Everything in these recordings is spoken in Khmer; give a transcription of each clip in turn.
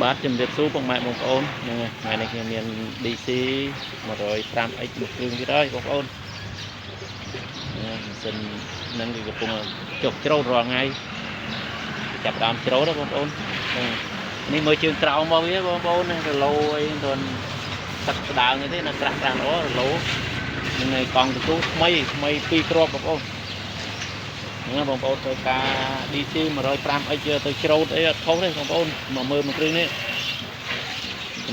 បាទជំរាបសួរពុកម៉ែបងប្អូនហ្នឹងហើយថ្ងៃនេះខ្ញុំមាន DC 105X មួយគ្រឿងទៀតហើយបងប្អូនម៉ាស៊ីនហ្នឹងគឺកំពុងចុះច្រូតរាល់ថ្ងៃចាប់ដើមច្រូតបងប្អូននេះមើលជើងក្រោមមកវាបងប្អូនណារឡូអីទាន់ទឹកស្ដើងទេណាក្រាស់ល្អរឡូនឹងឯកង់ទូថ្មី2គ្រាប់បងប្អូនហ្នឹងបងប្អូនធ្វើការ DC 105X ទៅច្រូតអីអត់ខុសទេបងប្អូនមកមើលមួយគ្រឿងនេះ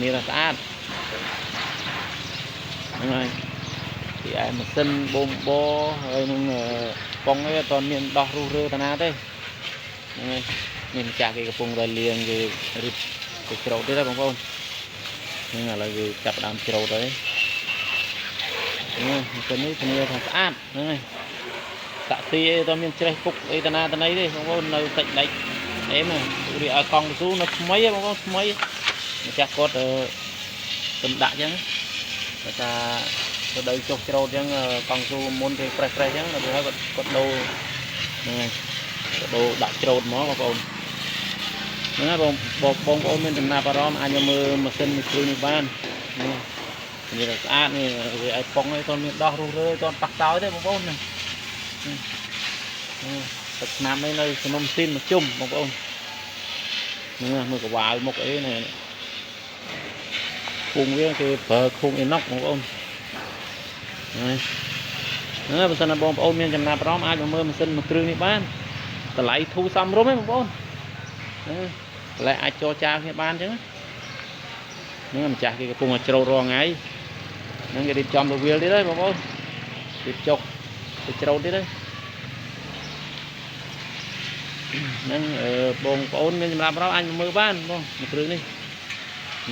នេះlàស្អាតហ្នឹងហើយពីឯម៉ាស៊ីនបូមបហើយនឹងកង់អីអត់មានដោះរុះរើតាណាទេហ្នឹងហើយនេះម្ចាស់គេកំពុងតែលាងគេរៀបទៅច្រូតទៀតហើយបងប្អូនហ្នឹងឥឡូវគេចាប់ដើមច្រូតហើយហ្នឹងម៉ាស៊ីននេះធានាថាស្អាតហ្នឹងហើយតាក់ស៊ីអីអត់មានច្រេះពុកអីតាណាតាណីទេបងប្អូននៅតិចដាច់អេមរៀបឲ្យកង់ស៊ូនៅថ្មីបងប្អូនថ្មីម្ចាស់គាត់ទំដាក់អញ្ចឹងតែថាទៅដល់ចុះច្រូតអញ្ចឹងកង់ស៊ូមុនគេប្រេះអញ្ចឹងដល់ហើយគាត់ដូរហ្នឹងហើយដូរដាក់ច្រូតមកបងប្អូនហ្នឹងហើយបងប្អូនមានចំណាប់អារម្មណ៍អាចមើលម៉ាស៊ីនមួយគ្រឿងនេះបាននេះស្អាតនេះវាឲ្យប៉ុងឲ្យគាត់មានដោះរុះរើគាត់ប៉ះតោយទេបងប្អូនណាទឹកឆ្នាំនេះនៅសំណុំស៊ីនមកជុំបងប្អូនហ្នឹងមើលកវាវមុខអីនេះភូមិវាគេប្រើឃុំអ៊ីណុកបងប្អូនហ្នឹងបើសិនណាបងប្អូនមានចំណាប់អារម្មណ៍អាចមកមើលម៉ាស៊ីនមួយគ្រឿងនេះបានតម្លៃធូរសមរម្យទេបងប្អូនតម្លៃអាចចរចាគ្នាបានអញ្ចឹងហ្នឹងម្ចាស់គេកំពុងតែច្រូតរាល់ថ្ងៃហ្នឹងគេរៀបចំទៅវាលទៀតហើយបងប្អូនរៀបចុកទៅច្រូតទៀតហើយហ្នឹងបងប្អូនមានចំណាប់អារម្មណ៍អាចមកមើលបានបងមួយគ្រឿងនេះ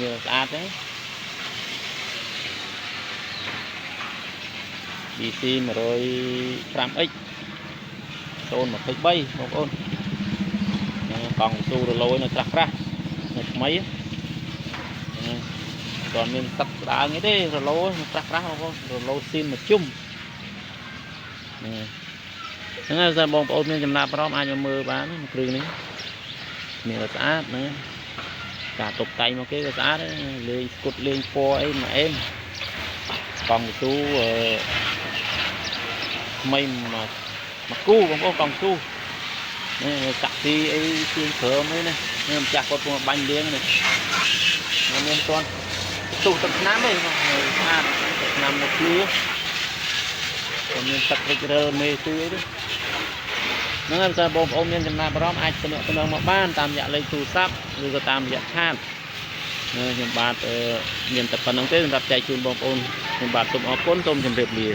វាស្អាតហ្នឹងDC 105X 023បងប្អូនកង់ស៊ូរឡូនៅក្រាស់នៅថ្មីគាត់មានទឹកស្ដើងអីទេរឡូក្រាស់បងប្អូនរឡូស៊ីនមកជុំហ្នឹងហើយតែបងប្អូនមានចំណាប់អារម្មណ៍អាចមកមើលបានគ្រឿងនេះមានស្អាតណាការតុបតែងមកគេក៏ស្អាតលេងស្គុតលេងពណ៌អីមកអេមកង់ស៊ូថ្មីមកគូបងប្អូនកង់ស៊ូនេះតាក់ស៊ីអីជាងក្រមអីណានេះម្ចាស់គាត់មកបាញ់លៀងនេះមានទាន់ទុះទឹកឆ្នាំទេស្អាតទឹកឆ្នាំមកគ្រឿក៏មានទឹករិចរើមេស៊ូអីទេហ្នឹងហើយបើបងប្អូនមានចំណាប់អារម្មណ៍អាចទំនាក់ទំនងមកបានតាមរយៈលេខទូរស័ព្ទឬក៏តាមរយៈឆាតខ្ញុំបាទមានតែប៉ុណ្្នឹងទេសម្រាប់ចែកជូនបងប្អូនខ្ញុំបាទសូមអរគុណសូមជម្រាបលា